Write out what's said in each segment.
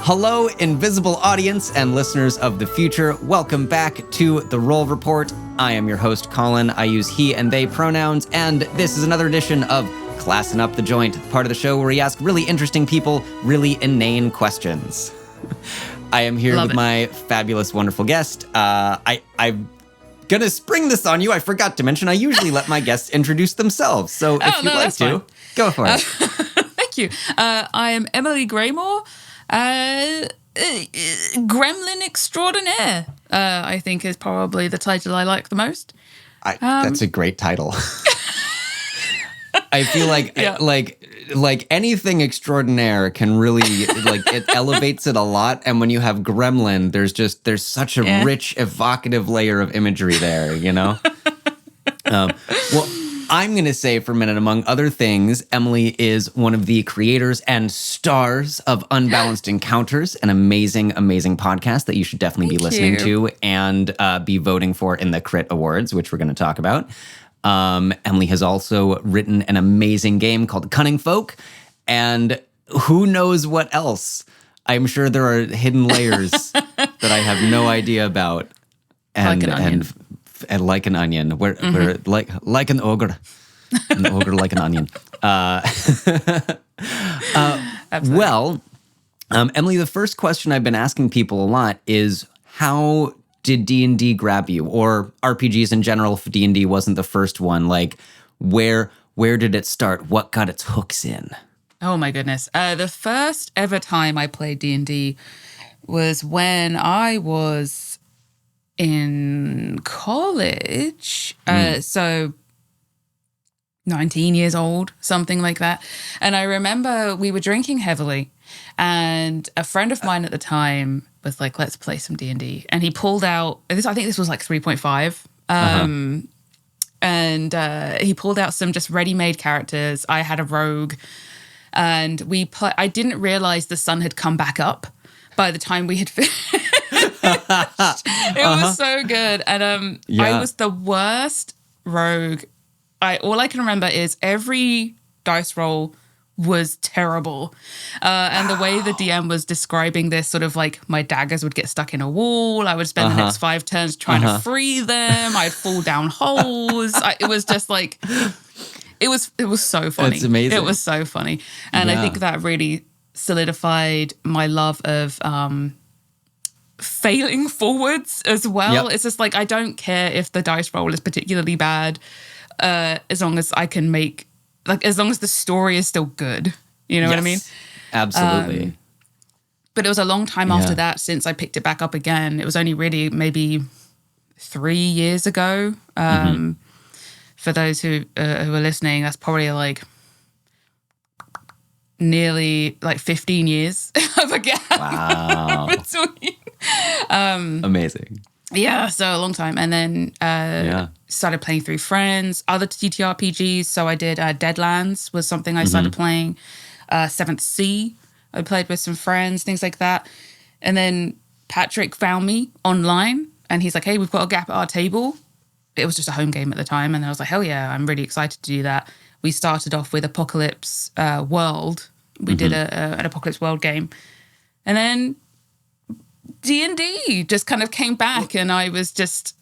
Hello, invisible audience and listeners of the future. Welcome back to The Roll Report. I am your host, Colin. I use he and they pronouns, and this is another edition of Classin' Up the Joint, part of the show where we ask really interesting people really inane questions. I am here with my fabulous, wonderful guest. I'm gonna spring this on you. I forgot to mention I usually let my guests introduce themselves. So if you'd like to, go for it. Thank you. I am EMILY GREYMOORE. Gremlin extraordinaire, I think is probably the title I like the most. That's a great title. I feel like anything extraordinaire can really it elevates it a lot. And when you have gremlin, there's such a rich, evocative layer of imagery there, you know? Well, I'm going to say for a minute, among other things, Emily is one of the creators and stars of Unbalanced Encounters, an amazing, amazing podcast that you should definitely be listening to and be voting for in the Crit Awards, which we're going to talk about. Emily has also written an amazing game called Cunning Folk, and who knows what else. I'm sure there are hidden layers that I have no idea about. Like an onion. And like an onion, we're like an ogre like an onion. Well, Emily, the first question I've been asking people a lot is, how did D&D grab you, or RPGs in general? If D&D wasn't the first one, like where did it start? What got its hooks in? Oh my goodness! The first ever time I played D&D was when I was in college, so 19 years old, something like that. And I remember we were drinking heavily, and a friend of mine at the time was like, let's play some D&D. And he pulled out, I think this was like 3.5. And he pulled out some just ready-made characters. I had a rogue, and I didn't realize the sun had come back up by the time we had finished. It was so good. And I was the worst rogue. All I can remember is every dice roll was terrible. And the way the DM was describing this, sort of like my daggers would get stuck in a wall. I would spend the next 5 turns trying to free them. I'd fall down holes. It was just like, it was so funny. It's amazing. It was so funny. And I think that really solidified my love of failing forwards as well. Yep. It's just like, I don't care if the dice roll is particularly bad, as long as I can as long as the story is still good. You know what I mean? Absolutely. But it was a long time after that since I picked it back up again. It was only really maybe 3 years ago. For those who are listening, that's probably like nearly like 15 years of a gap. Wow. Between. Amazing. Yeah, so a long time. And then started playing through friends, other TTRPGs. So I did Deadlands was something I started playing. 7th Sea, I played with some friends, things like that. And then Patrick found me online, and he's like, hey, we've got a gap at our table. It was just a home game at the time. And I was like, hell yeah, I'm really excited to do that. We started off with Apocalypse World. We did an Apocalypse World game. And then D&D just kind of came back, and I was just,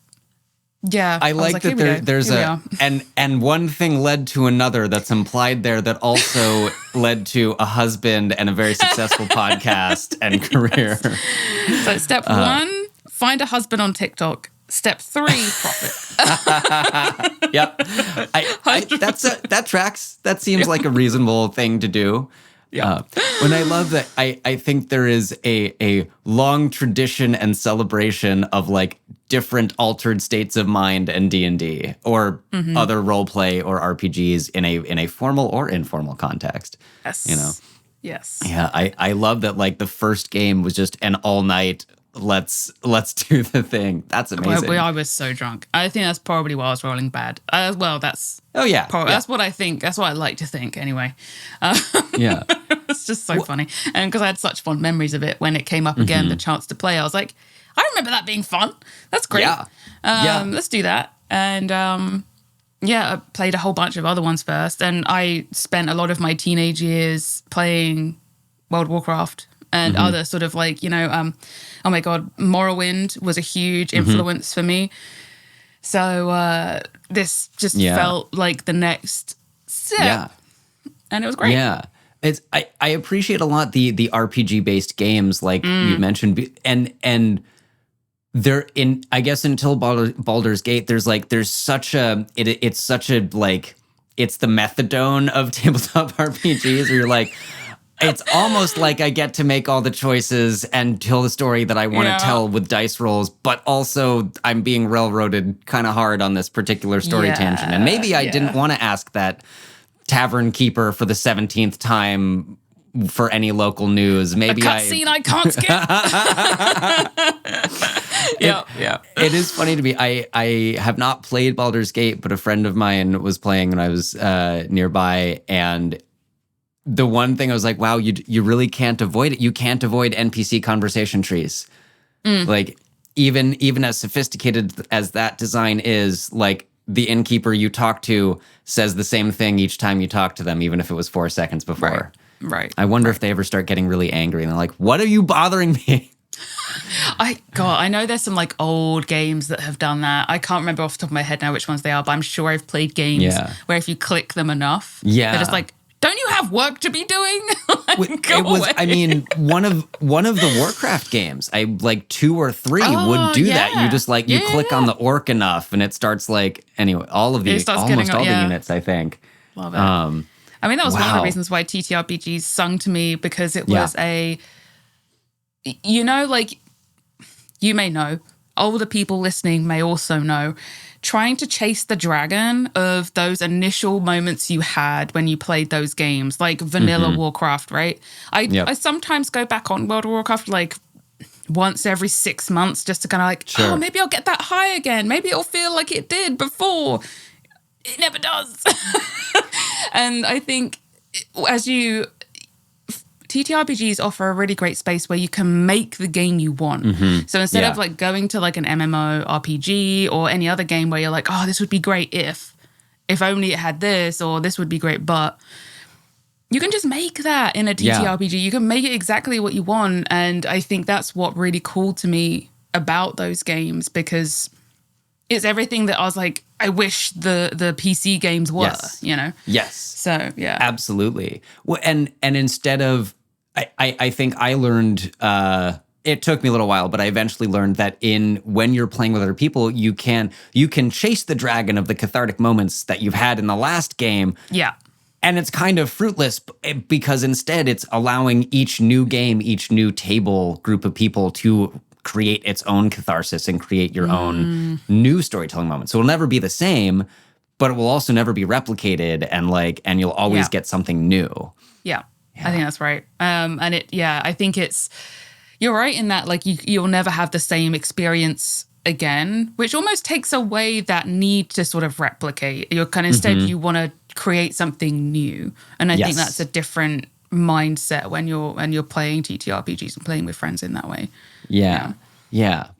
I like that there's and one thing led to another that's implied there that also led to a husband and a very successful podcast and career. So step 1, find a husband on TikTok. Step 3, profit. Yep. That tracks. That seems like a reasonable thing to do. Yeah. When I love that, I think there is a long tradition and celebration of like different altered states of mind and D&D or other role play or RPGs in a formal or informal context. Yes. You know. Yes. Yeah. I love that. Like the first game was just an all night. Let's do the thing. That's amazing. I was so drunk. I think that's probably why I was rolling bad. That's that's what I think. That's what I like to think anyway. It's just so funny. And because I had such fond memories of it when it came up again, the chance to play, I was like, I remember that being fun. That's great. Let's do that. And I played a whole bunch of other ones first. And I spent a lot of my teenage years playing World of Warcraft and other sort of like, oh my God, Morrowind was a huge influence for me. So this just felt like the next step. Yeah. And it was great. Yeah. I appreciate a lot the RPG based games like you mentioned, and they're in, I guess, until Baldur's Gate, there's such a it's such a like, it's the methadone of tabletop RPGs where you're like, it's almost like I get to make all the choices and tell the story that I want to tell with dice rolls, but also I'm being railroaded kind of hard on this particular story tangent. And maybe I didn't want to ask that tavern keeper for the 17th time for any local news. Maybe a cutscene I can't skip. Yeah. It is funny to me. I have not played Baldur's Gate, but a friend of mine was playing when I was nearby, and the one thing I was like, wow, you really can't avoid it. You can't avoid NPC conversation trees. Like even as sophisticated as that design is, like the innkeeper you talk to says the same thing each time you talk to them, even if it was 4 seconds before. Right. I wonder if they ever start getting really angry and they're like, what are you bothering me? I know there's some like old games that have done that. I can't remember off the top of my head now which ones they are, but I'm sure I've played games where if you click them enough, they're just like, don't you have work to be doing? Away. I mean, one of the Warcraft games, I like 2 or 3 would do that. You just like, you click on the orc enough and it starts like, anyway, almost all the units, I think. Love it. I mean, that was one of the reasons why TTRPGs sung to me, because it was like, you may know, older people listening may also know, trying to chase the dragon of those initial moments you had when you played those games, like vanilla Warcraft, right? I sometimes go back on World of Warcraft like once every 6 months just to kind of like, oh, maybe I'll get that high again. Maybe it'll feel like it did before. It never does. And I think TTRPGs offer a really great space where you can make the game you want. So instead of like going to like an MMORPG or any other game where you're like, oh, this would be great if only it had this, or this would be great, but you can just make that in a TTRPG. You can make it exactly what you want. And I think that's what really cool to me about those games, because it's everything that I was like, I wish the PC games were, Yes. So, yeah. Absolutely. Well, and instead of, I think I learned, it took me a little while, but I eventually learned that when you're playing with other people, you can chase the dragon of the cathartic moments that you've had in the last game. Yeah. And it's kind of fruitless because instead it's allowing each new game, each new table group of people to create its own catharsis and create your own new storytelling moment. So it'll never be the same, but it will also never be replicated, and you'll always get something new. Yeah. I think that's right. I think you're right in that, like, you'll never have the same experience again, which almost takes away that need to sort of replicate. You're kind of, instead you want to create something new. And I think that's a different mindset when you're playing TTRPGs and playing with friends in that way. Yeah.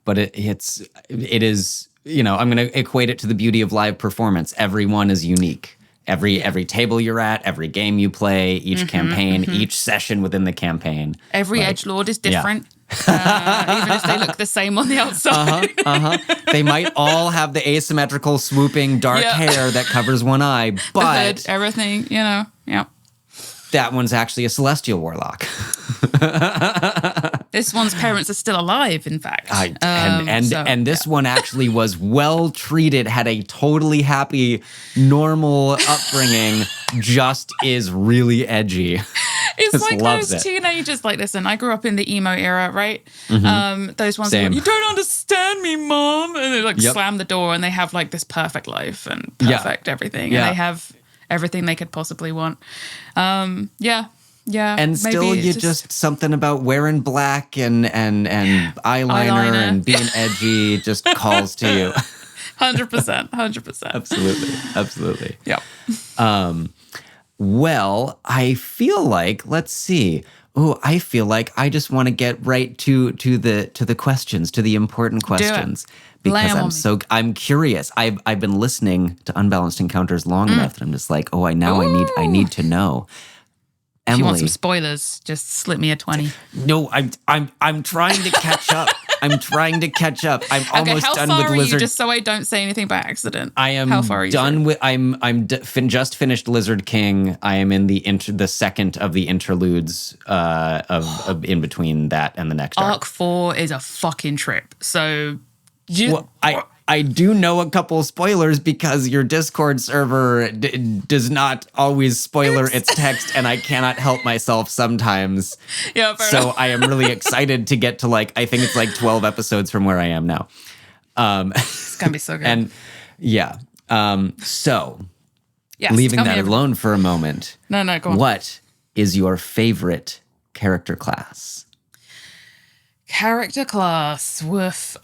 But it is, I'm going to equate it to the beauty of live performance. Everyone is unique. Every table you're at, every game you play, each campaign, each session within the campaign. Every edgelord is different. Even if they look the same on the outside. They might all have the asymmetrical swooping dark hair that covers one eye, but the hood, everything, that one's actually a celestial warlock. This one's parents are still alive, in fact. And this one actually was well treated, had a totally happy, normal upbringing, just is really edgy. It's like those teenagers, like, listen, I grew up in the emo era, right? Those ones who, you don't understand me, Mom. And they like slam the door and they have like this perfect life and perfect everything. And they have everything they could possibly want. Yeah. And still you just something about wearing black and eyeliner and being edgy just calls to you. 100%. Absolutely. Yeah. Well, I feel like, let's see. I feel like I just want to get right to the questions, to the important questions. Because I'm curious. I've been listening to Unbalanced Encounters long enough that I'm just like, I need to know. If you want Emily. some spoilers, just slip me a 20. No, I'm trying to catch up. I'm trying to catch up. I'm almost how done far with are Lizard. you, just so I don't say anything by accident? I am how far are you done through? with. Just finished Lizard King. I am in the second of the interludes of in between that and the next arc. Arc 4 is a fucking trip. So, Well, I do know a couple spoilers because your Discord server does not always spoiler its text, and I cannot help myself sometimes. yeah, fair So enough. I am really excited to get to I think it's 12 episodes from where I am now. It's gonna be so good. And yeah. So yes, leaving tell me that everything. alone for a moment. No, go on. What is your favorite character class? Character class. Woof.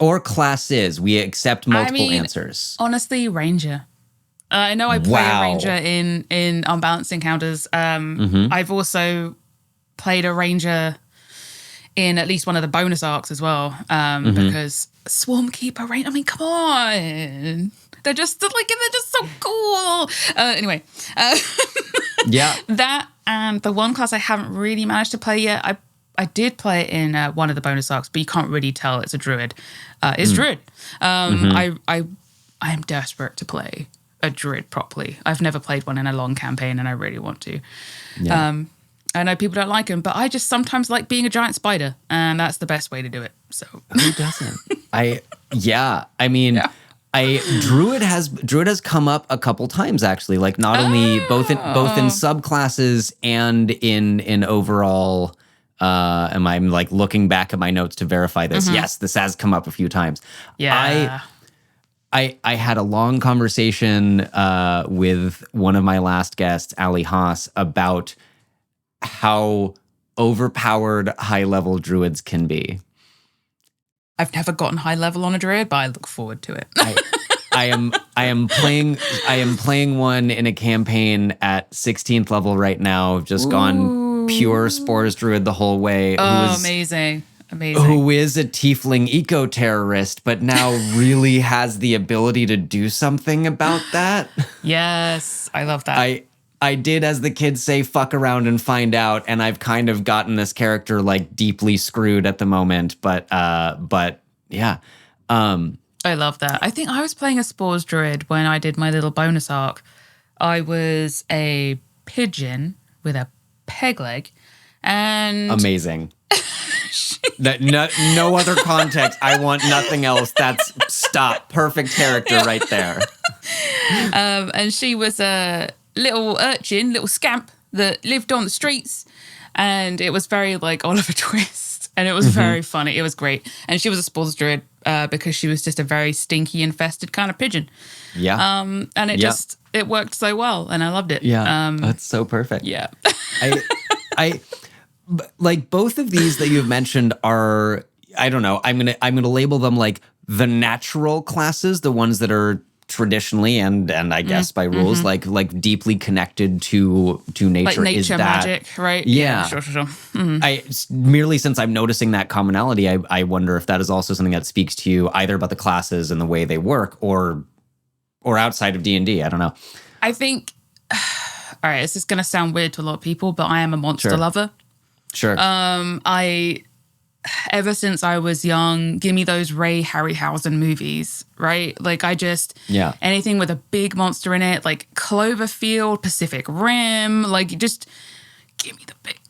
Or classes? We accept multiple mean, answers. Honestly, Ranger. I know I play Wow. a Ranger in Unbalanced Encounters. I've also played a Ranger in at least one of the bonus arcs as well. Because Swarm Keeper Ranger, I mean, come on. They're just so cool. Anyway, Yeah. that and the one class I haven't really managed to play yet. I did play it in one of the bonus arcs, but you can't really tell it's a druid. It's druid. I'm desperate to play a druid properly. I've never played one in a long campaign, and I really want to. Yeah. I know people don't like them, but I just sometimes like being a giant spider, and that's the best way to do it. So Who doesn't? I mean, Druid has come up a couple times actually. Not only both in subclasses and in overall. And I'm looking back at my notes to verify this. Yes, this has come up a few times. yeah. I had a long conversation with one of my last guests, Ali Haas, about how overpowered high-level druids can be. I've never gotten high level on a druid, but I look forward to it. I am playing one in a campaign at 16th level right now. Just gone pure spores druid the whole way. Amazing. Who is a tiefling eco-terrorist, but now really has the ability to do something about that. Yes, I love that. I did, as the kids say, fuck around and find out, and I've kind of gotten this character deeply screwed at the moment. But yeah. I love that. I think I was playing a spores druid when I did my little bonus arc. I was a pigeon with a peg leg, and Amazing. No other context. I want nothing else. Stop. Perfect character right there. And she was a little urchin, little scamp that lived on the streets, and it was very Oliver Twist, and it was very funny. It was great, and she was a spores druid because she was just a very stinky infested kind of pigeon. Yeah. And it worked so well, and I loved it. Yeah. That's so perfect. Yeah. I both of these that you've mentioned are, I don't know, I'm gonna label them the natural classes, the ones that are traditionally and I guess by rules deeply connected to nature. Nature is that magic, right? Yeah. Sure. Merely since I'm noticing that commonality, I wonder if that is also something that speaks to you either about the classes and the way they work or outside of D&D. I don't know. I think, all right, this is going to sound weird to a lot of people, but I am a monster lover. Sure. Ever since I was young, give me those Ray Harryhausen movies, right? Anything with a big monster in it, like Cloverfield, Pacific Rim, just give me the big.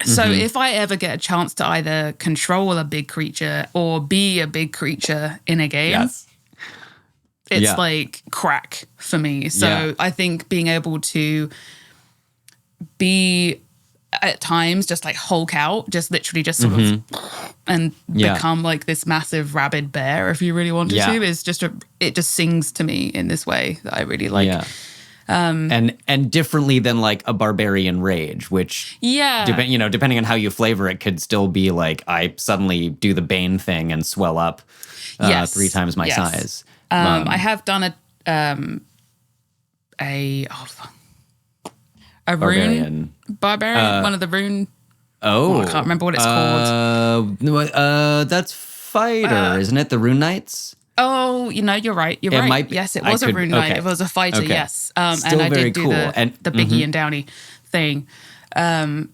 So if I ever get a chance to either control a big creature or be a big creature in a game, it's crack for me. So I think being able to be at times just Hulk out, just literally just sort of and become this massive rabid bear if you really wanted to, is just it just sings to me in this way that I really like. Yeah. And differently than a barbarian rage, which depending on how you flavor it, could still be I suddenly do the Bane thing and swell up 3 times my size. I have done a rune barbarian, one of the rune. I can't remember what it's called. That's fighter, isn't it? The Rune Knights. Oh, you're right. You're right. Yes, it was a rune knight. It was a fighter, yes. Still and I very did do cool. the Biggie and Downey thing,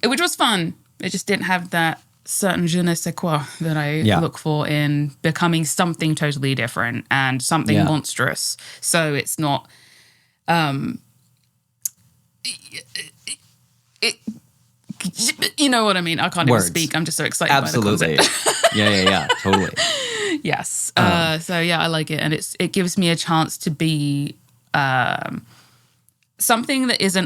which was fun. It just didn't have that certain je ne sais quoi that I look for in becoming something totally different and something monstrous. So it's not... you know what I mean? I can't even speak. I'm just so excited by the concept. Yeah, totally. Yes. So yeah, I like it, and it gives me a chance to be something that isn't,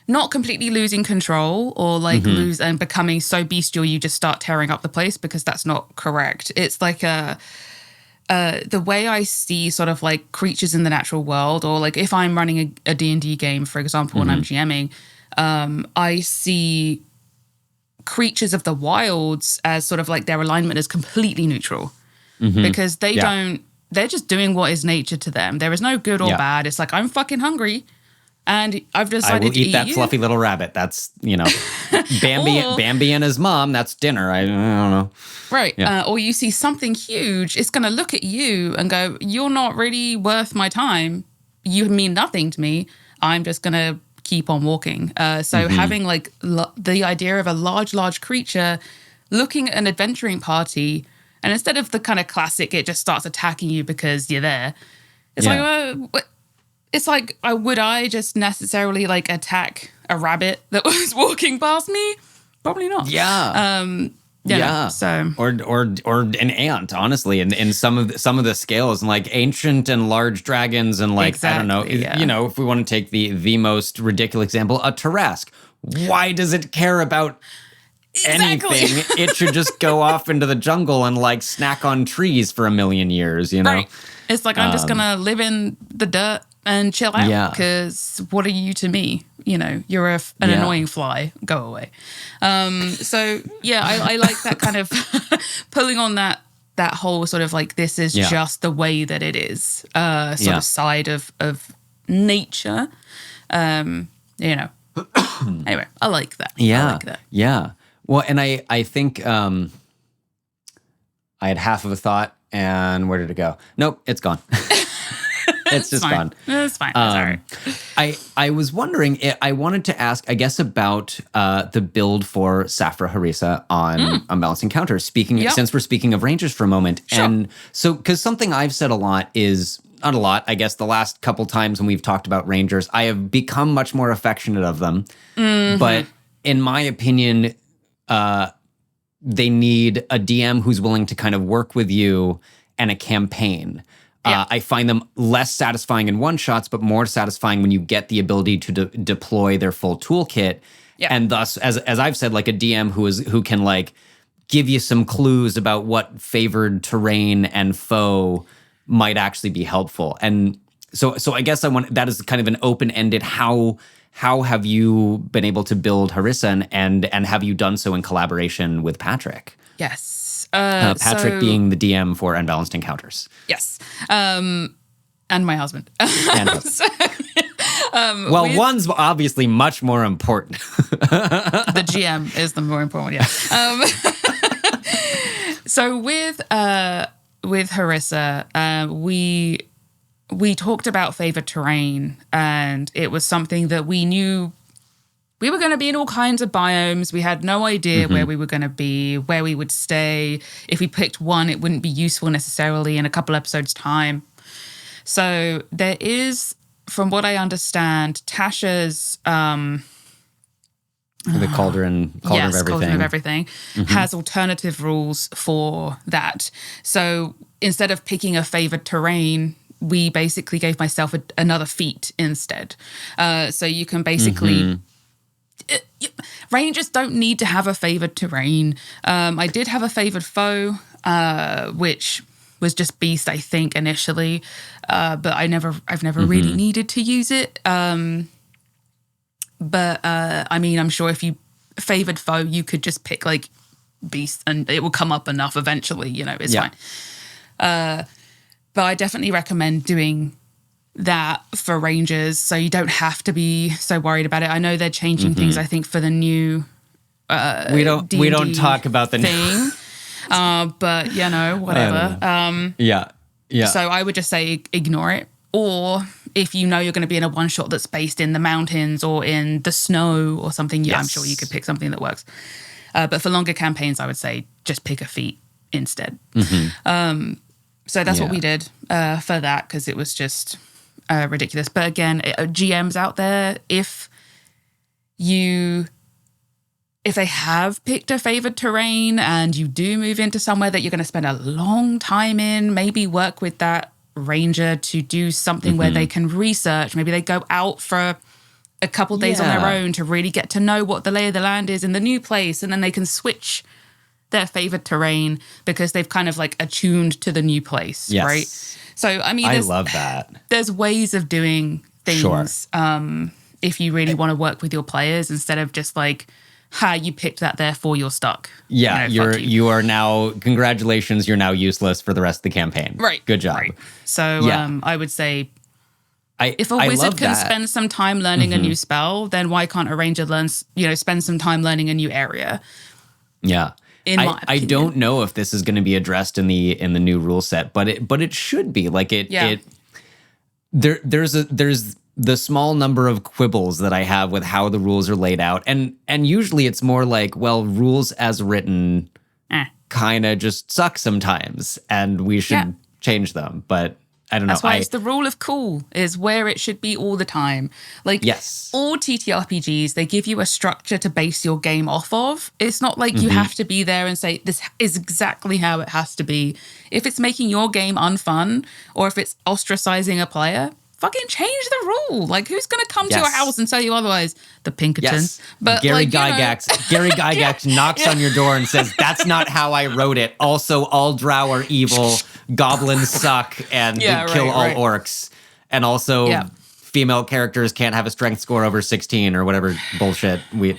not completely losing control or lose and becoming so bestial you just start tearing up the place, because that's not correct. It's like the way I see sort of like creatures in the natural world, or like if I'm running a D&D game, for example, and I'm GMing, I see creatures of the wilds as sort of like their alignment is completely neutral, because they're just doing what is nature to them. There is no good or bad. It's like, I'm fucking hungry and I've decided to eat that fluffy little rabbit. That's, Bambi and his mom, that's dinner. I don't know. Right. Yeah. Or you see something huge, it's going to look at you and go, you're not really worth my time. You mean nothing to me. I'm just going to keep on walking. So having like the idea of a large creature looking at an adventuring party, and instead of the kind of classic, it just starts attacking you because you're there. It's would I just necessarily like attack a rabbit that was walking past me? Probably not. Yeah. So or an ant, honestly, in some of the scales, and like ancient and large dragons, and like exactly, I don't know, if we want to take the most ridiculous example, a Tarrasque. Why does it care about anything? It should just go off into the jungle and like snack on trees for 1,000,000 years, Right. It's like, I'm just gonna live in the dirt and chill out, because what are you to me? You're an annoying fly. Go away. So yeah, I like that kind of pulling on that whole sort of like, this is just the way that it is, sort of side of nature. Anyway, I like that. Yeah. I like that. Yeah. Well, and I think I had half of a thought, and where did it go? Nope, it's gone. It's just gone. It's fine. It's all right. I was wondering, I wanted to ask, I guess, about the build for Saphra Harissa on Unbalanced Encounters. Since we're speaking of rangers for a moment. Sure. And so, because something I've said a lot is, not a lot, I guess the last couple times when we've talked about rangers, I have become much more affectionate of them. But in my opinion, they need a DM who's willing to kind of work with you and a campaign. I find them less satisfying in one-shots, but more satisfying when you get the ability to deploy their full toolkit. Yeah. And thus, as I've said, like a DM who can like give you some clues about what favored terrain and foe might actually be helpful. And so I guess that is kind of an open-ended, how have you been able to build Harissa, and have you done so in collaboration with Patrick? Yes. Patrick being the DM for Unbalanced Encounters. Yes. And my husband. One's obviously much more important. The GM is the more important one, yeah. So with Harissa, we talked about favored terrain, and it was something that we knew we were going to be in all kinds of biomes. We had no idea where we were going to be, where we would stay. If we picked one, it wouldn't be useful necessarily in a couple episodes' time. So there is, from what I understand, Tasha's... the Cauldron of Everything. Cauldron of Everything has alternative rules for that. So instead of picking a favored terrain, we basically gave myself another feat instead. So you can basically... Rangers don't need to have a favored terrain. I did have a favored foe, which was just Beast, I think, initially. But I've never really needed to use it. But I mean, I'm sure if you favored foe, you could just pick like Beast, and it will come up enough eventually. It's fine. But I definitely recommend doing that for rangers, so you don't have to be so worried about it. I know they're changing things, I think, for the new we don't talk about the thing. But, you know, whatever. Yeah. So I would just say ignore it. Or if you know you're going to be in a one-shot that's based in the mountains or in the snow or something, I'm sure you could pick something that works. But for longer campaigns, I would say just pick a feat instead. So that's what we did for that, because it was just ridiculous. But again, GMs out there, if they have picked a favored terrain and you do move into somewhere that you're going to spend a long time in, maybe work with that ranger to do something where they can research. Maybe they go out for a couple days on their own to really get to know what the lay of the land is in the new place, and then they can switch their favored terrain because they've kind of like attuned to the new place, right? So, I mean, I love that. There's ways of doing things if you really want to work with your players instead of just like, you picked that, therefore you're stuck. Yeah, you are now, congratulations, you're now useless for the rest of the campaign. Right. Good job. Right. So I would say if a wizard can spend some time learning a new spell, then why can't a ranger spend some time learning a new area? Yeah. In my I opinion. don't know if this is going to be addressed in the new rule set, but it should be. Like there's the small number of quibbles that I have with how the rules are laid out. And usually it's more like, well, rules as written kind of just suck sometimes and we should change them. But I don't know. That's why it's the rule of cool is where it should be all the time. Like all TTRPGs, they give you a structure to base your game off of. It's not like you have to be there and say, this is exactly how it has to be. If it's making your game unfun or if it's ostracizing a player, fucking change the rule. Like, who's going to come to your house and tell you otherwise? The Pinkertons. But Gary Gygax knocks on your door and says, that's not how I wrote it. Also, all drow are evil, goblins suck, and kill all orcs. And also, female characters can't have a strength score over 16 or whatever bullshit. Here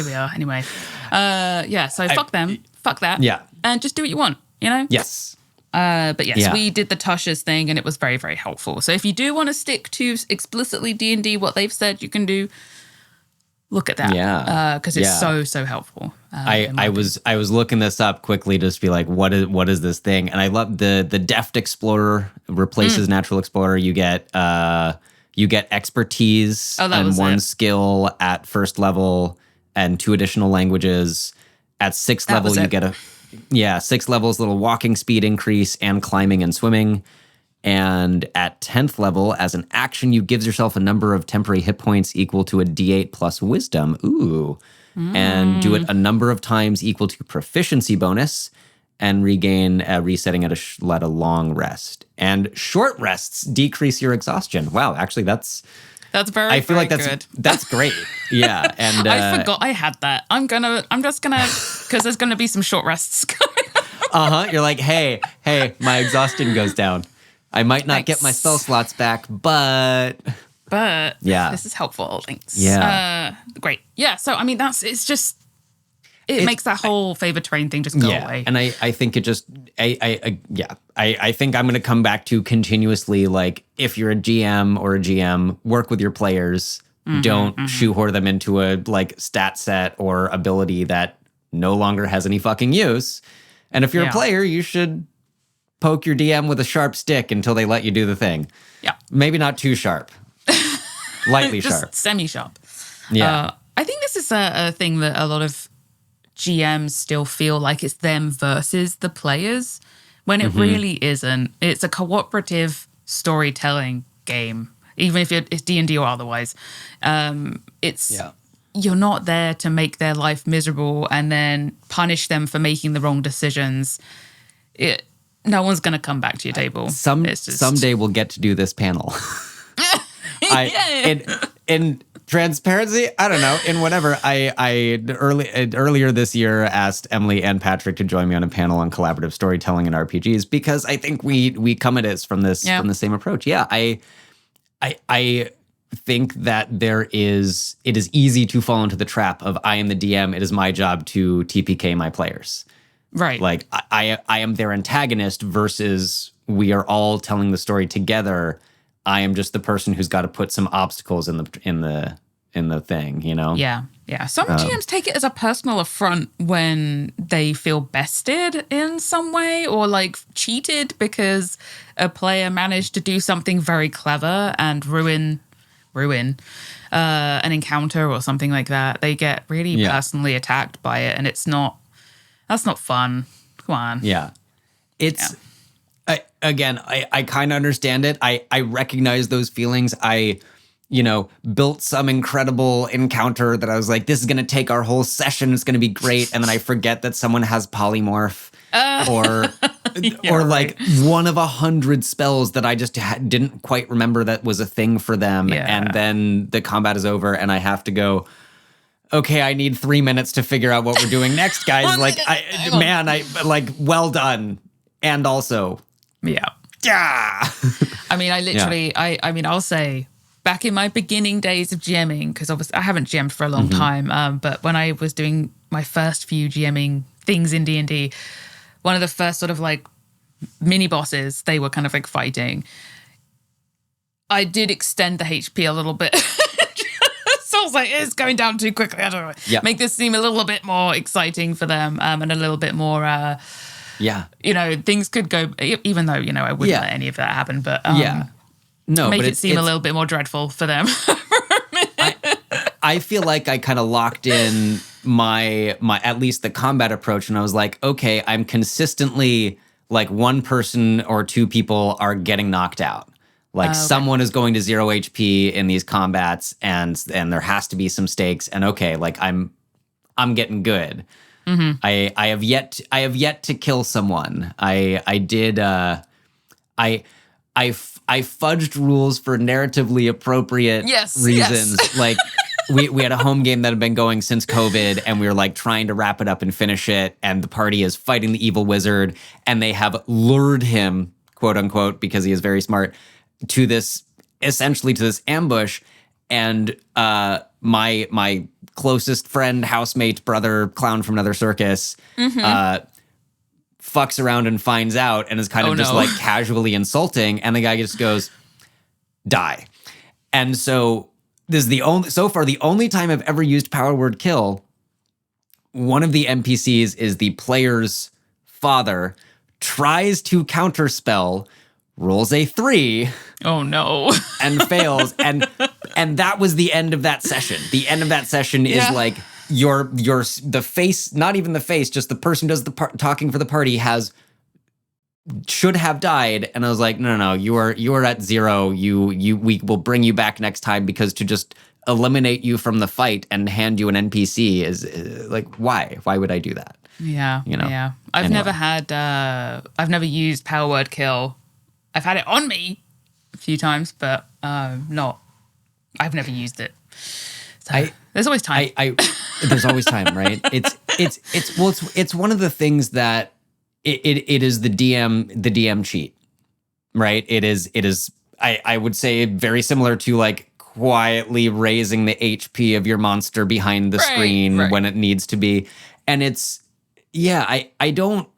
we are. Anyway. So fuck them. Fuck that. Yeah. And just do what you want, you know? Yes. But yes, we did the Tushers thing and it was very, very helpful. So if you do want to stick to explicitly D&D, what they've said you can do, look at that. Yeah. Because it's so helpful. I was looking this up quickly just to be like, what is this thing? And I love the Deft Explorer replaces Natural Explorer. You get expertise and one skill at first level and 2 additional languages. At 6th level, you get 6 levels, little walking speed increase and climbing and swimming. And at 10th level, as an action, you gives yourself a number of temporary hit points equal to a D8 plus wisdom. Ooh. And do it a number of times equal to proficiency bonus and regain resetting at a long rest. And short rests decrease your exhaustion. Wow, actually that's very, I feel like good. That's great. Yeah. And I forgot I had that. I'm just gonna because there's gonna be some short rests coming. You're like, hey, my exhaustion goes down. I might not get my spell slots back, but this is helpful. Thanks. Yeah. Great. Yeah. So I mean, it makes that whole favorite terrain thing just go away. And I think it just I think I'm going to come back to continuously, like, if you're a GM or a GM, work with your players. Don't shoehorn them into a like stat set or ability that no longer has any fucking use. And if you're a player, you should poke your DM with a sharp stick until they let you do the thing. Yeah. Maybe not too sharp. Lightly just sharp. Semi-sharp. Yeah. I think this is a thing that a lot of GMs still feel like it's them versus the players when it really isn't. It's a cooperative storytelling game, even if it's D&D or otherwise. You're not there to make their life miserable and then punish them for making the wrong decisions. No one's going to come back to your table. Someday we'll get to do this panel. In transparency, I don't know. In whatever, earlier this year asked Emily and Patrick to join me on a panel on collaborative storytelling and RPGs because I think we come at it from the same approach. Yeah, I think that it is easy to fall into the trap of I am the DM. It is my job to TPK my players. Right. Like I am their antagonist versus we are all telling the story together. I am just the person who's got to put some obstacles in in the thing, you know? Yeah. Some GMs take it as a personal affront when they feel bested in some way or like cheated because a player managed to do something very clever and ruin an encounter or something like that. They get really personally attacked by it, and that's not fun. Come on. Yeah. It's I kind of understand it. I recognize those feelings. I built some incredible encounter that I was like, this is going to take our whole session. It's going to be great. And then I forget that someone has polymorph or like one of 100 spells that I just didn't quite remember that was a thing for them. Yeah. And then the combat is over and I have to go, okay, I need 3 minutes to figure out what we're doing next, guys. Well done. And also, yeah. I mean, I literally, I'll say, back in my beginning days of GMing, because obviously I haven't GM'd for a long time, but when I was doing my first few GMing things in D&D, one of the first sort of like mini bosses they were kind of like fighting, I did extend the HP a little bit. So I was like, it's going down too quickly. I don't know. Yeah. Make this seem a little bit more exciting for them and a little bit more... things could go, even though, I wouldn't let any of that happen, but make it seem a little bit more dreadful for them. I feel like I kind of locked in my at least the combat approach, and I was like, okay, I'm consistently like one person or two people are getting knocked out. Like someone is going to 0 HP in these combats, and there has to be some stakes. And okay, like I'm getting good. Mm-hmm. I have yet to kill someone. I fudged rules for narratively appropriate reasons. Yes. Like we had a home game that had been going since COVID, and we were like trying to wrap it up and finish it. And the party is fighting the evil wizard, and they have lured him, quote unquote, because he is very smart, to this ambush. And my closest friend, housemate, brother, clown from another circus, fucks around and finds out and is kind of just like casually insulting. And the guy just goes, die. And so this is the only time I've ever used power word kill. One of the NPCs is the player's father, tries to counterspell, rolls a 3. Oh no. And fails. And that was the end of that session. The end of that session is like the face, not even the face, just the person who does the talking for the party should have died. And I was like, no, you are at 0. We will bring you back next time, because to just eliminate you from the fight and hand you an NPC is like, why would I do that? Yeah. Yeah. I've never used power word kill. I've had it on me a few times, but I've never used it. So there's always time. There's always time, right? It's one of the things that it is the DM cheat, right? It is I would say very similar to like quietly raising the HP of your monster behind the screen when it needs to be. And I don't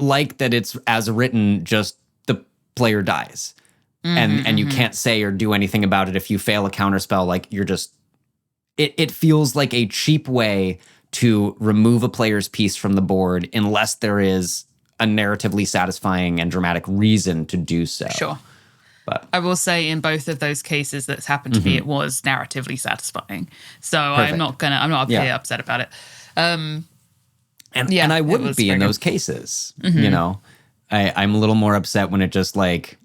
like that it's as written, just the player dies. And you can't say or do anything about it if you fail a counterspell. Like you're just, it feels like a cheap way to remove a player's piece from the board unless there is a narratively satisfying and dramatic reason to do so. Sure. But I will say in both of those cases that's happened to me, it was narratively satisfying. So perfect. I'm not upset about it. And I wouldn't be in those cases. I'm a little more upset when it just like,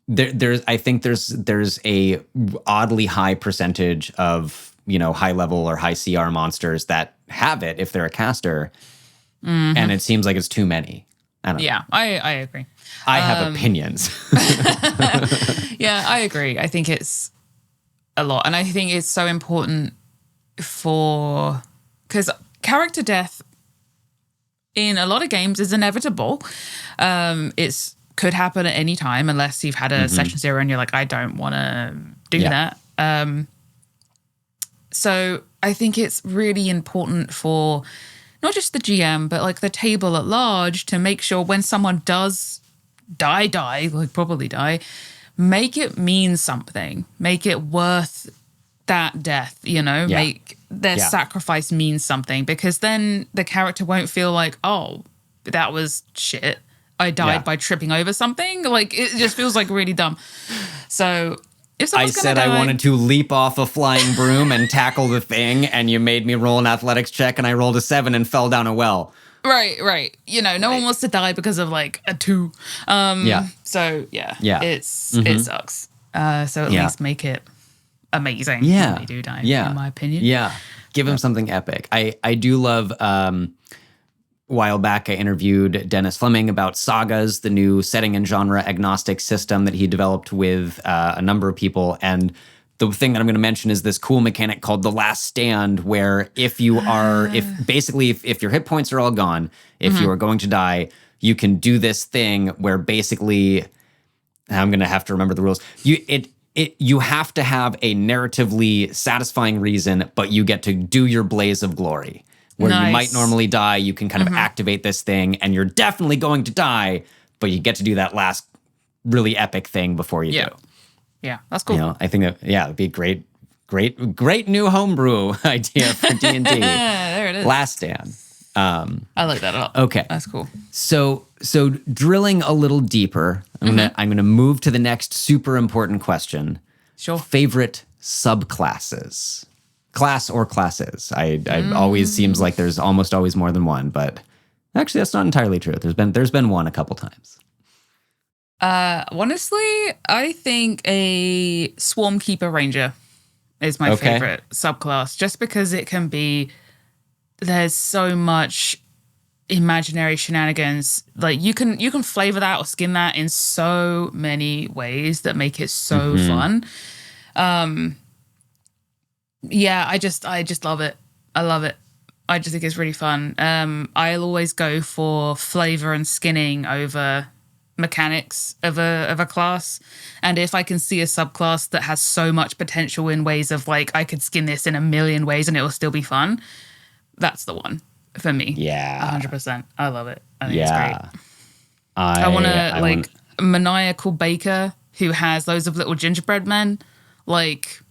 I think there's a oddly high percentage of, high level or high CR monsters that have it if they're a caster. And it seems like it's too many. I don't know. Yeah, I agree. I have opinions. Yeah, I agree. I think it's a lot. And I think it's so important because character death in a lot of games is inevitable. It's could happen at any time unless you've had a session 0 and you're like, I don't want to do that. So I think it's really important for not just the GM, but like the table at large to make sure when someone does probably die, make it mean something. Make it worth that death, make their sacrifice mean something, because then the character won't feel like, oh, that was shit. I died by tripping over something. Like, it just feels like really dumb. So if someone's I said I wanted to leap off a flying broom and tackle the thing, and you made me roll an athletics check, and I rolled a 7 and fell down a well. Right. No one wants to die because of like a 2. So it sucks. So at least make it amazing when they do die, in my opinion. Yeah. Give him something epic. I do love, a while back I interviewed Dennis Fleming about Sagas, the new setting and genre agnostic system that he developed with a number of people. And the thing that I'm going to mention is this cool mechanic called the last stand, where if your hit points are all gone, if you are going to die, you can do this thing where basically, I'm going to have to remember the rules. You have to have a narratively satisfying reason, but you get to do your blaze of glory. Where you might normally die, you can kind of activate this thing, and you're definitely going to die, but you get to do that last really epic thing before you do. Yeah, that's cool. I think that, it'd be a great new homebrew idea for D&D. There it is. Last Stand. I like that a lot. Okay. That's cool. So drilling a little deeper, I'm gonna move to the next super important question. Sure. Favorite subclasses. Class or classes. I always seems like there's almost always more than one, but actually that's not entirely true. There's been one a couple times. Honestly, I think a Swarm Keeper Ranger is my favorite subclass, just because there's so much imaginary shenanigans. Like you can flavor that or skin that in so many ways that make it so fun. I just love it. I love it. I just think it's really fun. I'll always go for flavor and skinning over mechanics of a class. And if I can see a subclass that has so much potential in ways of like, I could skin this in a million ways and it will still be fun, that's the one for me. Yeah. 100%. I love it. I think it's great. I want a maniacal baker who has loads of little gingerbread men. Like,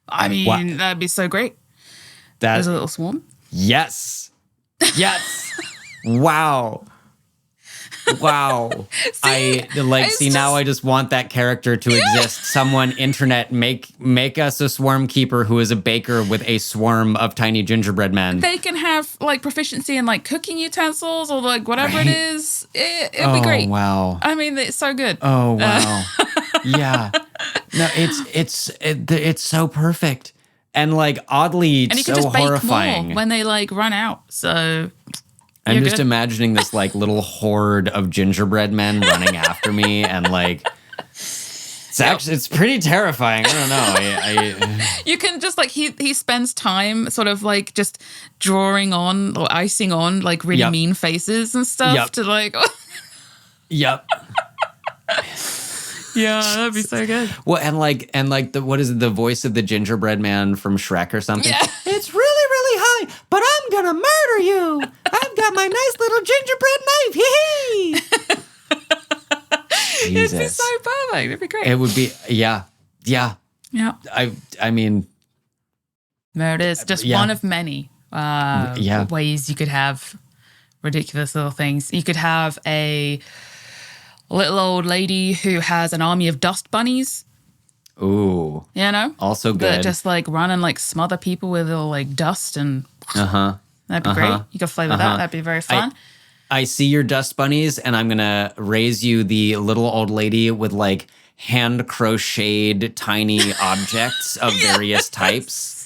that'd be so great. There's a little swarm. Yes. Wow. Now I just want that character to exist. Someone internet make us a swarm keeper who is a baker with a swarm of tiny gingerbread men. They can have like proficiency in like cooking utensils or like whatever it is. It'll be great. Wow. I mean, it's so good. Oh wow. Yeah. No, it's so perfect. And like oddly and you so can just bake horrifying more when they like run out. So I'm just imagining this like little horde of gingerbread men running after me, and like it's pretty terrifying. I don't know. You can just like he spends time sort of like just drawing on or icing on like really mean faces and stuff to like. Yep. Yeah, that'd be so good. Well, and what is it, the voice of the gingerbread man from Shrek or something? Yeah. It's really, really high, but I'm gonna murder you. I've got my nice little gingerbread knife. Hee hee. It'd be so perfect. It'd be great. It would be, yeah. I mean, there it is. Just one of many ways you could have ridiculous little things. You could have a little old lady who has an army of dust bunnies. Ooh. Also good. That just like run and like smother people with all like dust and that'd be great. You could flavor that. That'd be very fun. I see your dust bunnies, and I'm gonna raise you the little old lady with like hand crocheted tiny objects of various types.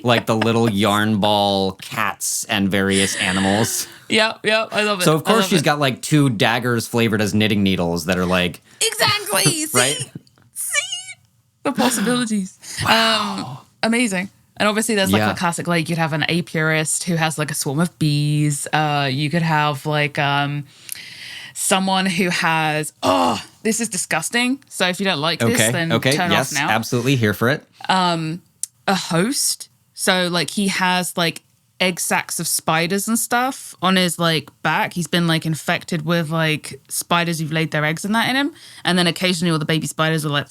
Like the little yarn ball cats and various animals. Yep, I love it. So of course she's got like 2 daggers flavored as knitting needles that are like exactly right. See the possibilities. Wow. Amazing. And obviously there's like the classic, like you'd have an apiarist who has like a swarm of bees. You could have like someone who has this is disgusting. So if you don't like this, then turn off now. Absolutely here for it. A host. So like he has like egg sacs of spiders and stuff on his like back. He's been like infected with like spiders who've laid their eggs and that in him. And then occasionally all the baby spiders are like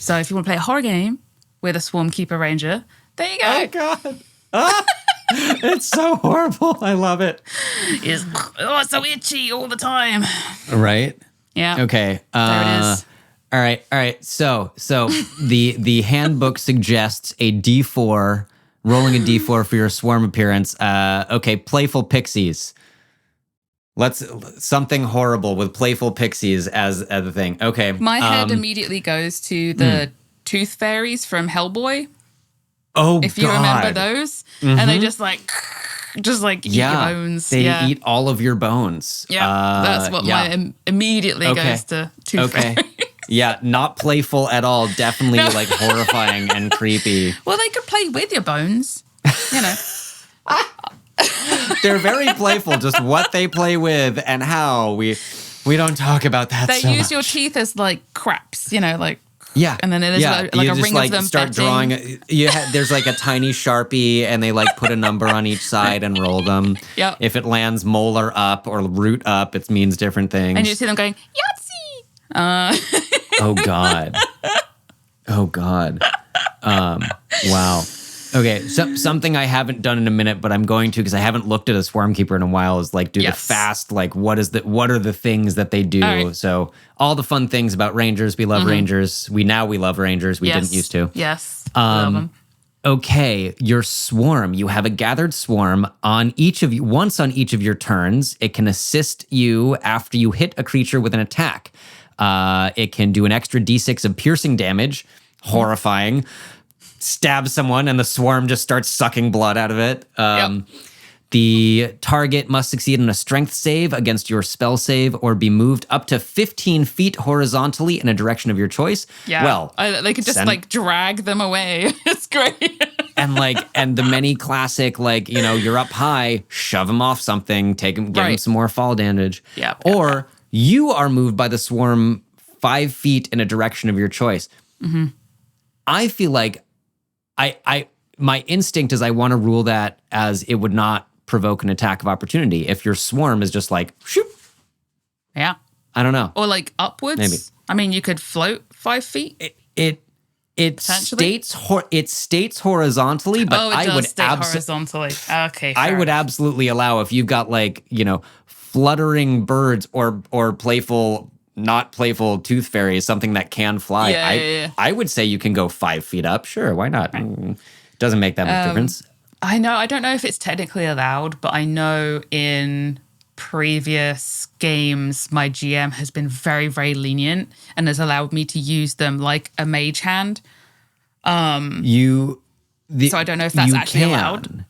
So if you want to play a horror game with a Swarm Keeper Ranger, there you go. Oh, God. It's so horrible. I love it. It's so itchy all the time. Right? Yeah. Okay. There it is. All right. So the handbook suggests a D4, rolling a D4 for your swarm appearance. Okay, playful pixies. Let's something horrible with playful pixies as the thing. Okay. My head immediately goes to the tooth fairies from Hellboy. Oh, if you remember those, and they just like eat your bones. They eat all of your bones. Yeah, that's what my immediately goes to tooth fairies. Yeah, not playful at all. Definitely like horrifying and creepy. Well, they could play with your bones, you know. They're very playful. Just what they play with and how we don't talk about that. They so use much. your teeth as like craps, you know, like. Yeah, and then there's like you a just ring like of them start betting. drawing. There's like a tiny Sharpie, and they like put a number on each side and roll them. Yep. If it lands molar up or root up, it means different things. And you see them going Yahtzee. Oh God. Oh God. Wow. Okay, so something I haven't done in a minute, but I'm going to because I haven't looked at a Swarm Keeper in a while. Is like do the fast, like what are the things that they do? Right. So all the fun things about Rangers. We love Rangers. We love Rangers. We didn't used to. Yes. Love them. Okay, your swarm. You have a gathered swarm on each of you. Once on each of your turns, it can assist you after you hit a creature with an attack. It can do an extra D6 of piercing damage. Horrifying. Stab someone and the swarm just starts sucking blood out of it. The target must succeed in a strength save against your spell save or be moved up to 15 feet horizontally in a direction of your choice. Yeah. Well, they could just like drag them away. It's great. and the many classic, like, you know, you're up high, shove them off something, give them some more fall damage. Yeah. Or you are moved by the swarm 5 feet in a direction of your choice. Mm-hmm. I feel like my instinct is I want to rule that as it would not provoke an attack of opportunity if your swarm is just like shoop. Yeah. I don't know. Or like upwards. Maybe. I mean, you could float 5 feet. It states horizontally, but I would horizontally. Okay. I would absolutely allow if you've got like, you know, fluttering birds or playful, not playful tooth fairies, something that can fly. I would say you can go 5 feet up. Sure, why not? Doesn't make that much difference. I know. I don't know if it's technically allowed, but I know in previous games, my GM has been very, very lenient and has allowed me to use them like a mage hand. So I don't know if that's actually allowed.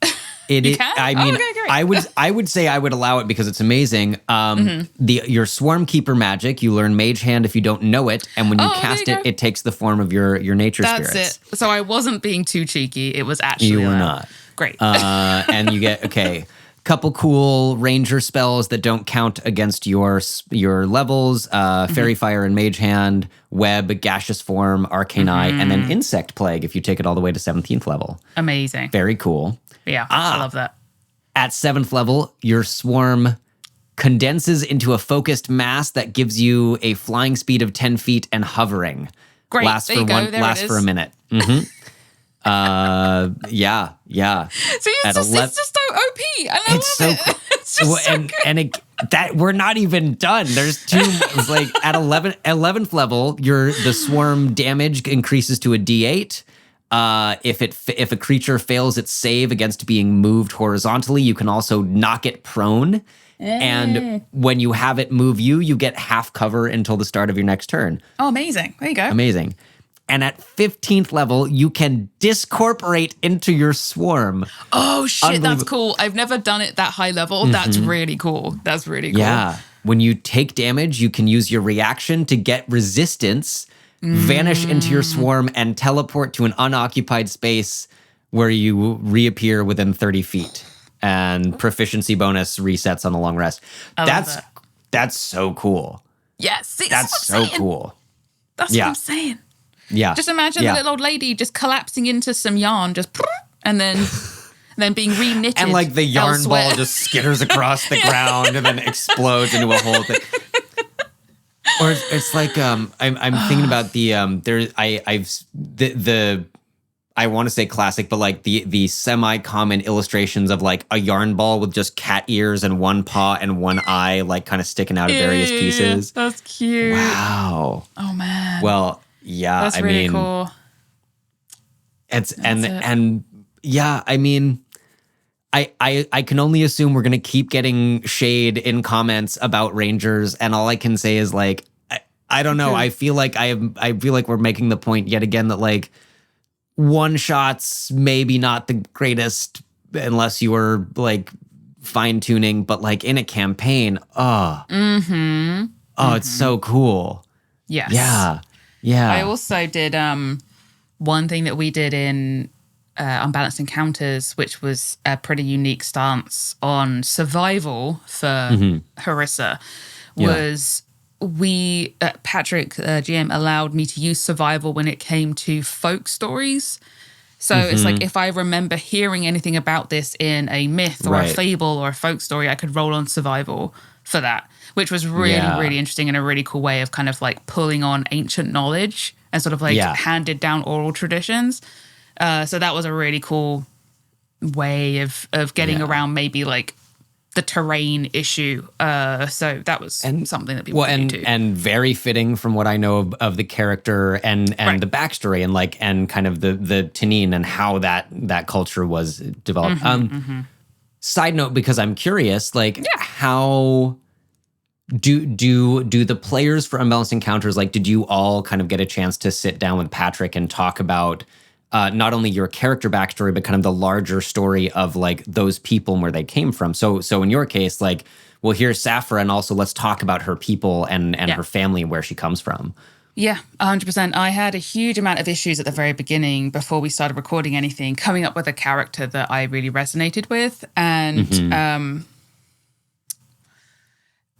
You can? I mean, okay, great. I would say I would allow it because it's amazing. Your Swarm Keeper magic, you learn Mage Hand if you don't know it, and when you cast it, it takes the form of your nature spirits. That's it. So I wasn't being too cheeky. It was actually you were not. Great. And you get couple cool ranger spells that don't count against your levels, Fairy Fire and Mage Hand, Web, Gaseous Form, Arcane Eye, and then Insect Plague if you take it all the way to 17th level. Amazing. Very cool. Yeah, I love that. At 7th level, your swarm condenses into a focused mass that gives you a flying speed of 10 feet and hovering. Great. Lasts for a minute. Mm-hmm. Yeah. See, it's just so OP. And I love it. It's just so good. We're not even done. There's two. It's like at 11th level, the swarm damage increases to a D8. If a creature fails its save against being moved horizontally, you can also knock it prone. And when you have it move you get half cover until the start of your next turn. Oh, amazing. There you go. Amazing. And at 15th level, you can discorporate into your swarm. Oh, shit, that's cool. I've never done it that high level. That's really cool. That's really cool. Yeah. When you take damage, you can use your reaction to get resistance, vanish into your swarm, and teleport to an unoccupied space where you reappear within 30 feet. And proficiency bonus resets on a long rest. That's so cool. Yes. See, that's so cool. That's what I'm saying. Yeah. Just imagine the little old lady just collapsing into some yarn, just and then being re-knitted. And like the yarn ball just skitters across the ground and then explodes into a whole thing. Or it's like I'm thinking about the I want to say classic, but like the semi-common illustrations of like a yarn ball with just cat ears and one paw and one eye, like kind of sticking out of various pieces. That's cute. Wow. Oh man. Well, yeah. That's really cool. And yeah, I mean, I can only assume we're gonna keep getting shade in comments about Rangers, and all I can say is like I don't know. I feel like we're making the point yet again that like one shots maybe not the greatest unless you were like fine tuning, but like in a campaign, it's so cool. Yes. Yeah. I also did one thing that we did in Unbalanced Encounters, which was a pretty unique stance on survival for Harissa, was Patrick, GM, allowed me to use survival when it came to folk stories. So it's like if I remember hearing anything about this in a myth or a fable or a folk story, I could roll on survival for that, which was really interesting and a really cool way of kind of like pulling on ancient knowledge and sort of like handed down oral traditions. So that was a really cool way of getting around maybe like the terrain issue. So that was something that people could do. And very fitting from what I know of the character and the backstory and kind of the Tanin and how that culture was developed. Side note, because I'm curious, like how do the players for Unbalanced Encounters, like did you all kind of get a chance to sit down with Patrick and talk about not only your character backstory, but kind of the larger story of like those people and where they came from? So in your case, like, well, here's Saphira, and also let's talk about her people and her family and where she comes from. Yeah, 100%. I had a huge amount of issues at the very beginning before we started recording anything, coming up with a character that I really resonated with. And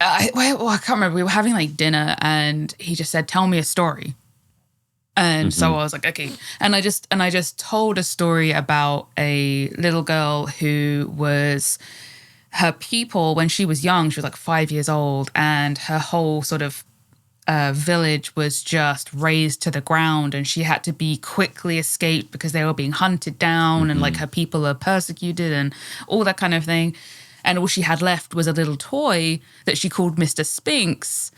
I can't remember. We were having like dinner and he just said, "Tell me a story." And so I was like, okay. And I just told a story about a little girl who was, her people, when she was young, she was like 5 years old, and her whole sort of village was just razed to the ground, and she had to be quickly escaped because they were being hunted down and like her people are persecuted and all that kind of thing. And all she had left was a little toy that she called Mr. Spinks.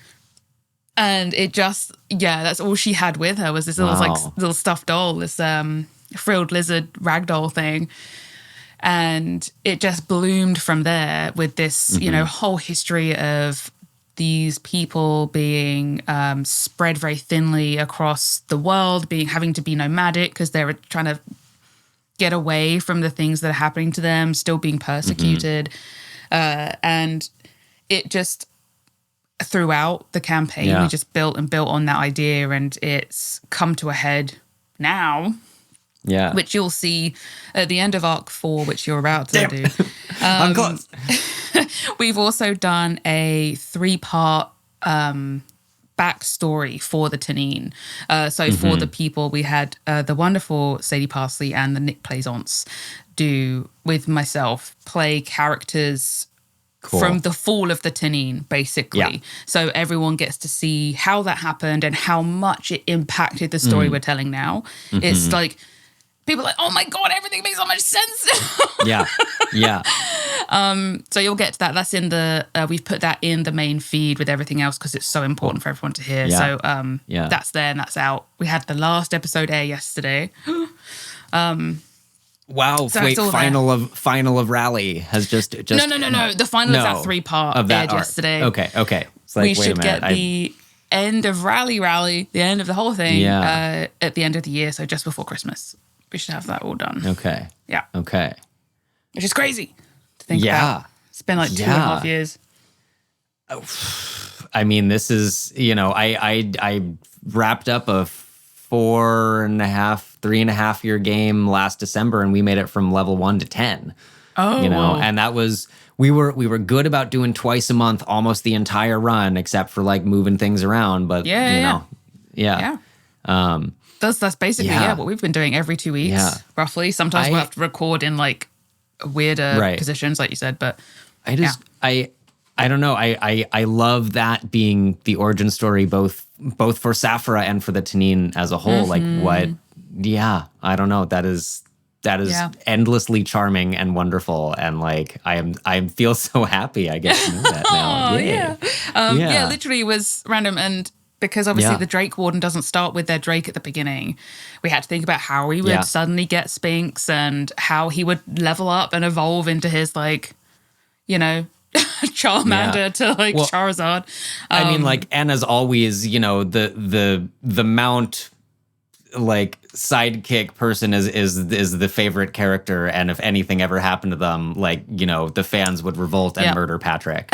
And it just, that's all she had with her was this little stuffed doll, this frilled lizard ragdoll thing. And it just bloomed from there with this, whole history of these people being spread very thinly across the world, having to be nomadic because they were trying to get away from the things that are happening to them, still being persecuted. And it just, throughout the campaign, we just built on that idea, and it's come to a head now. Yeah. Which you'll see at the end of Arc 4, which you're about to do. I'm close. We've also done a 3-part backstory for the Tanin. For the people, we had the wonderful Sadie Parsley and the Nick Plaisance do, with myself, play characters from the fall of the Tanin, basically. Yeah. So everyone gets to see how that happened and how much it impacted the story we're telling now. It's like, people are like, oh my God, everything makes so much sense. Yeah. So you'll get to that. That's in the, we've put that in the main feed with everything else because it's so important for everyone to hear. Yeah. So that's there and that's out. We had the last episode air yesterday. Wow! So wait, final of Rally has just no. The final is that 3-part of that aired yesterday. Okay. It's like, we should get the end of Rally, the end of the whole thing at the end of the year, so just before Christmas. We should have that all done. Okay. Yeah. Okay. Which is crazy to think about. It's been like 2.5 years. I mean, this is, I wrapped up a 3.5 year game last December, and we made it from level 1 to 10. And that was, we were good about doing twice a month almost the entire run, except for like moving things around. But that's basically what we've been doing every 2 weeks, roughly. Sometimes we'll have to record in like weirder positions, like you said. But I don't know. I love that being the origin story, both for Saphira and for the Tanin as a whole. Like what? Yeah, I don't know. That is endlessly charming and wonderful, and like I feel so happy I get to know that now. Oh, Yay. yeah. Literally it was random, and because obviously the Drake Warden doesn't start with their Drake at the beginning, we had to think about how he would suddenly get Spinks and how he would level up and evolve into his like, you know, Charmander to like Charizard. I mean, like, and as always, you know, the mount like sidekick person is the favorite character, and if anything ever happened to them, like, you know, the fans would revolt and murder Patrick.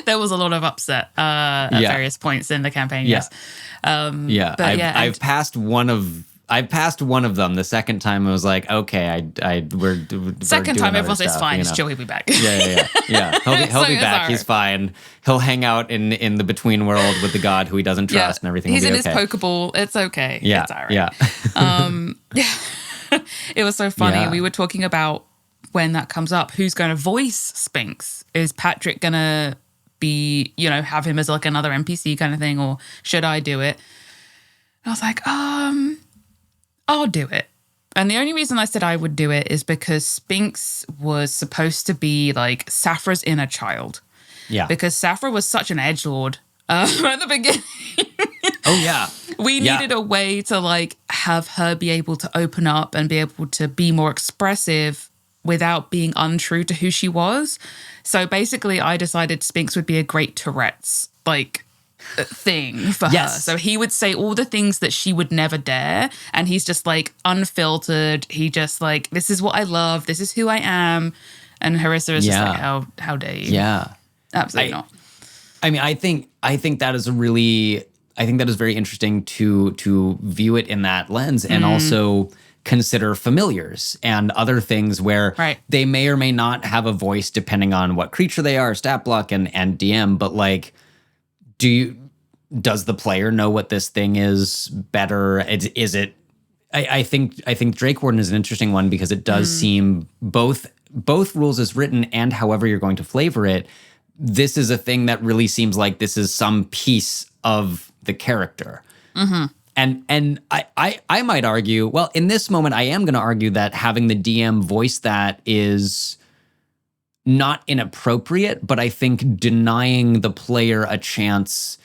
There was a lot of upset at various points in the campaign. Yes. But I've passed one of them. The second time I was like, okay, we're second time everyone says fine. You know? Sure, he'll be back. Yeah. He'll be back. He's fine. He'll hang out in the between world with the god who he doesn't trust, and everything. He's will be in his Pokeball. It's okay. Yeah, it's all right. It was so funny. Yeah. We were talking about when that comes up, who's going to voice Spinks? Is Patrick going to be, you know, have him as like another NPC kind of thing, or should I do it? And I was like, I'll do it. And the only reason I said I would do it is because Spinks was supposed to be like Saphira's inner child. Yeah. Because Saphira was such an edgelord at the beginning. Oh, yeah. We needed a way to like have her be able to open up and be able to be more expressive without being untrue to who she was. So basically I decided Spinks would be a great Tourette's like thing for her. So he would say all the things that she would never dare, and he's just like unfiltered. He just like, this is what I love, this is who I am. And Harissa is just like, how dare you? Yeah. Absolutely not. I mean, I think that is very interesting to view it in that lens, and also consider familiars and other things where they may or may not have a voice depending on what creature they are, stat block and DM, but like, does the player know what this thing is better? Is it? I think Drake Warden is an interesting one because it does seem both rules as written and however you're going to flavor it. This is a thing that really seems like this is some piece of the character. And I might argue, well, in this moment, I am going to argue that having the DM voice that is not inappropriate, but I think denying the player a chance,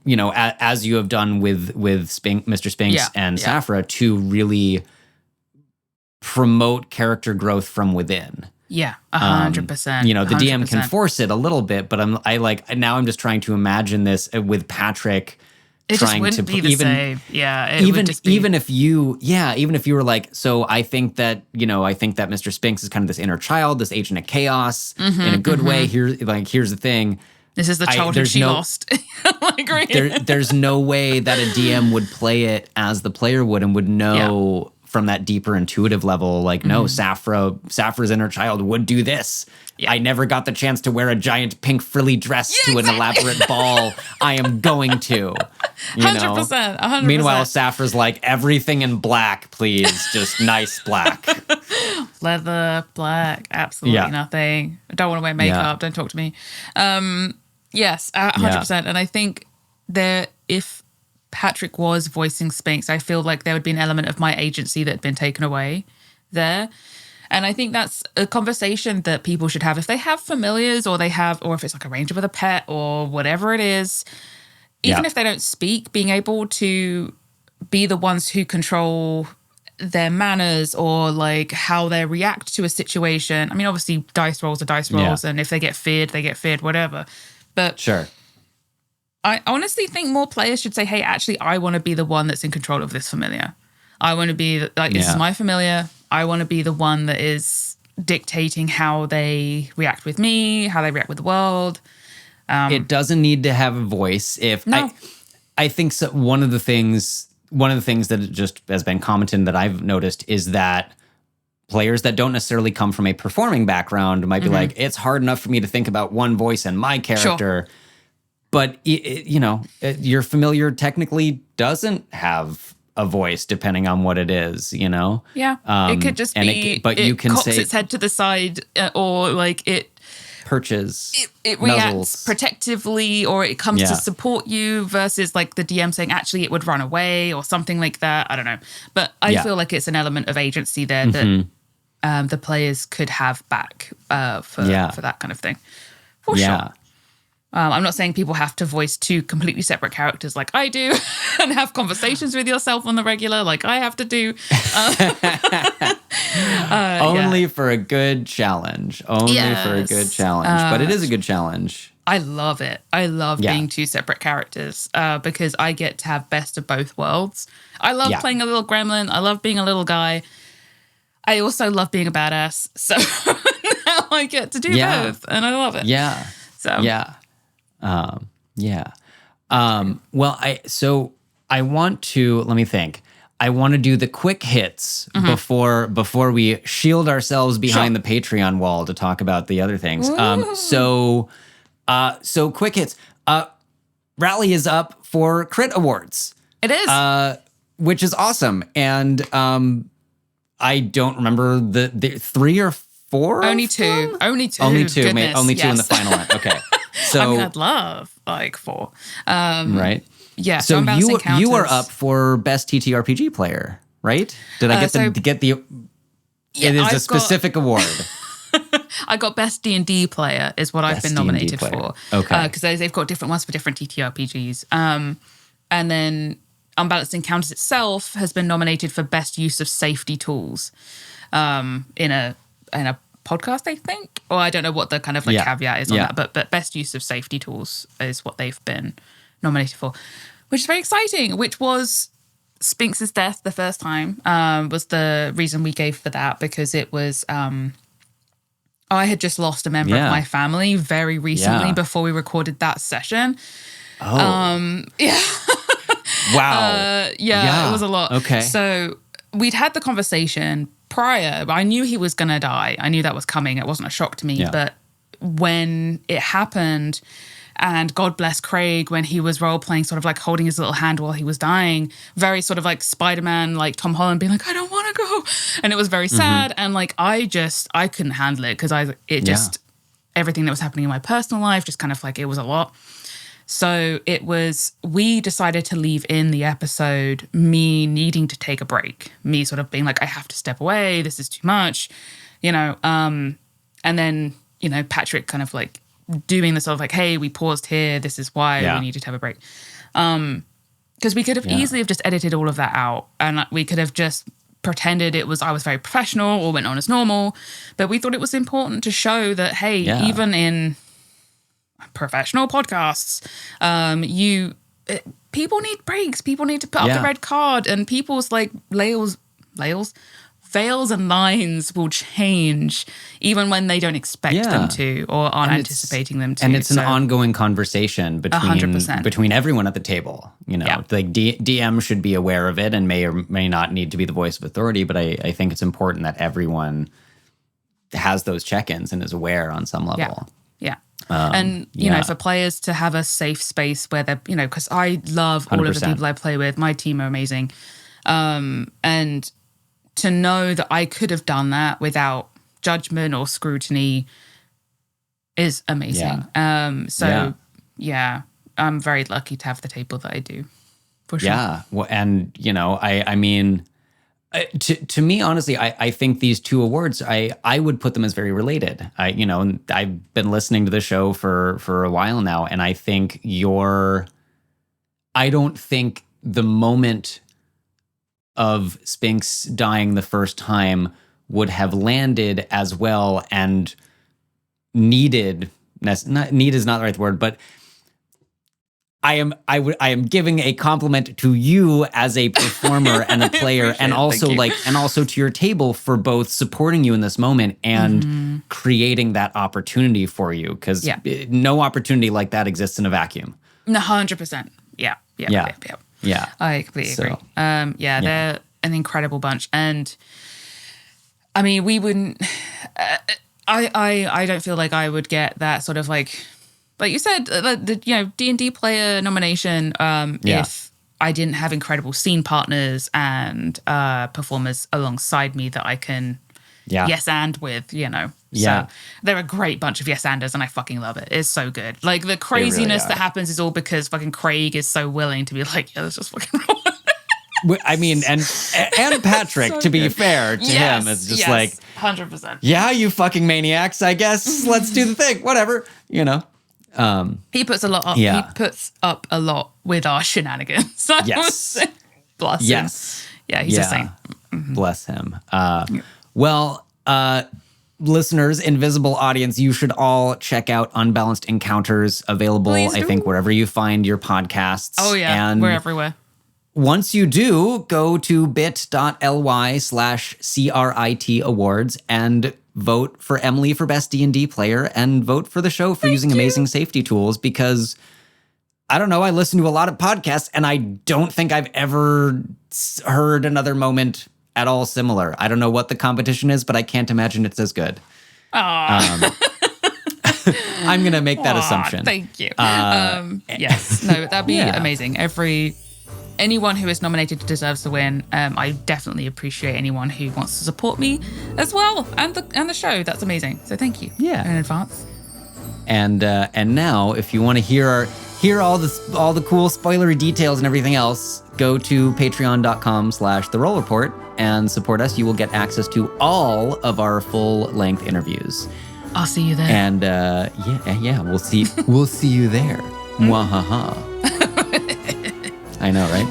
you know, as you have done with Mr. Spinks and Saphira, to really promote character growth from within. Yeah, 100%. You know, the 100%. DM can force it a little bit, but I'm just trying to imagine this with Patrick. It just wouldn't be the same. Yeah, even if you were like, so I think that Mr. Spinks is kind of this inner child, this agent of chaos in a good way. Here's the thing. This is the childhood she lost. There's no way that a DM would play it as the player would and would know from that deeper intuitive level, like, no, Saphira's inner child would do this. Yeah. I never got the chance to wear a giant pink frilly dress to an elaborate ball. I am going to. 100%. Meanwhile, Saphira's like, everything in black, please. Just nice black. Leather, black, absolutely nothing. I don't want to wear makeup. Don't talk to me. Yes, 100%. And I think if Patrick was voicing Spinks, I feel like there would be an element of my agency that had been taken away there. And I think that's a conversation that people should have if they have familiars, or if it's like a ranger with a pet or whatever it is. Even if they don't speak, being able to be the ones who control their manners or like how they react to a situation. I mean, obviously dice rolls are dice rolls, and if they get feared, whatever. But sure. I honestly think more players should say, hey, actually, I want to be the one that's in control of this familiar. I want to be like, this is my familiar. I want to be the one that is dictating how they react with me, how they react with the world. It doesn't need to have a voice. I think so. One of the things that just has been commented that I've noticed is that players that don't necessarily come from a performing background might be like, it's hard enough for me to think about one voice and my character. Sure. But, your familiar technically doesn't have a voice depending on what it is, you know? Yeah. It could just be, you can cocks its head to the side, or like it perches, it reacts nuzzles. protectively, or it comes to support you versus like the DM saying actually it would run away or something like that. I don't know. But I feel like it's an element of agency there that the players could have back for that kind of thing. For sure. I'm not saying people have to voice two completely separate characters like I do and have conversations with yourself on the regular like I have to do. Only for a good challenge. Only for a good challenge. But it is a good challenge. I love it. I love being two separate characters because I get to have best of both worlds. I love playing a little gremlin. I love being a little guy. I also love being a badass. So now I get to do both and I love it. Yeah. So well, I want to, let me think. I want to do the quick hits before we shield ourselves behind the Patreon wall to talk about the other things. So quick hits. Rally is up for crit awards. It is. Which is awesome. And I don't remember the 3 or 4. Only 2. Only 2. Only 2. Goodness, Only 2 in the final one. Okay. So, I mean, I'd love like 4. Right. Yeah. So you are up for best TTRPG player, right? Did I get the? It is a specific award. I got best D&D player is what I've been nominated for. Okay. Because they've got different ones for different TTRPGs. And then Unbalanced Encounters itself has been nominated for best use of safety tools in a podcast, I think. Or I don't know what the kind of like caveat is on that, but best use of safety tools is what they've been nominated for, which is very exciting, which was Spinx's death the first time was the reason we gave for that, because it was I had just lost a member of my family very recently before we recorded that session. Oh. Wow. It was a lot. Okay. So we'd had the conversation prior. I knew he was going to die. I knew that was coming. It wasn't a shock to me. Yeah. But when it happened, and God bless Craig, when he was role-playing, sort of like holding his little hand while he was dying, very sort of like Spider-Man, like Tom Holland being like, I don't want to go. And it was very sad. And like, I couldn't handle it because everything that was happening in my personal life, just kind of like, it was a lot. So we decided to leave in the episode me needing to take a break, me sort of being like, I have to step away. This is too much, and then, Patrick kind of like doing the sort of like, hey, we paused here. This is why we needed to have a break. Because we could have easily have just edited all of that out and we could have just pretended I was very professional or went on as normal. But we thought it was important to show that, hey, even in professional podcasts, people need breaks. People need to put up the red card, and people's like veils and lines will change even when they don't expect them to or aren't anticipating them to. And it's an ongoing conversation between 100%. between everyone at the table. Like DM should be aware of it and may or may not need to be the voice of authority, but I think it's important that everyone has those check-ins and is aware on some level. Yeah. And, for players to have a safe space where they're, because I love all 100%. Of the people I play with. My team are amazing. And to know that I could have done that without judgment or scrutiny is amazing. I'm very lucky to have the table that I do, for sure. Yeah. Well, and, I mean... To me, honestly, I think these 2 awards, I would put them as very related. And I've been listening to the show for a while now, and I think I don't think the moment of Spinx dying the first time would have landed as well and needed. Need is not the right word, but I am giving a compliment to you as a performer and a player, and also to your table for both supporting you in this moment and creating that opportunity for you, because no opportunity like that exists in a vacuum. 100%. Yeah. I completely agree. They're an incredible bunch, and I mean, we wouldn't. I don't feel like I would get that sort of like you said, the D&D player nomination if I didn't have incredible scene partners and performers alongside me that I can yes and with, Yeah. So they're a great bunch of yes-anders, and I fucking love it. It's so good. Like, the craziness that happens is all because fucking Craig is so willing to be like, yeah, let's just fucking roll. I mean, and Patrick, So to be good. fair to him, it's just like, 100%. yeah, you fucking maniacs, I guess. Let's do the thing. Whatever, you know. He puts a lot up. Yeah. He puts up a lot with our shenanigans. I would say. Bless him. Yes. Yeah, he's a saint. Bless him. Well, listeners, invisible audience, you should all check out Unbalanced Encounters, available, Please I do. think, wherever you find your podcasts. Oh, yeah. And We're everywhere. once you do, go to bit.ly/CRIT awards and vote for Emily for Best D&D Player, and vote for the show for using amazing safety tools, because I don't know, I listen to a lot of podcasts and I don't think I've ever heard another moment at all similar. I don't know what the competition is, but I can't imagine it's as good. I'm going to make that assumption. Thank you. Yes. No, that'd be amazing. Anyone who is nominated deserves to win. I definitely appreciate anyone who wants to support me as well, and the show. That's amazing. So thank you. Yeah. In advance. And now, if you want to hear all the cool spoilery details and everything else, go to patreon.com/The Roll Report and support us. You will get access to all of our full-length interviews. I'll see you there. And we'll see you there. Mwahaha. I know, right?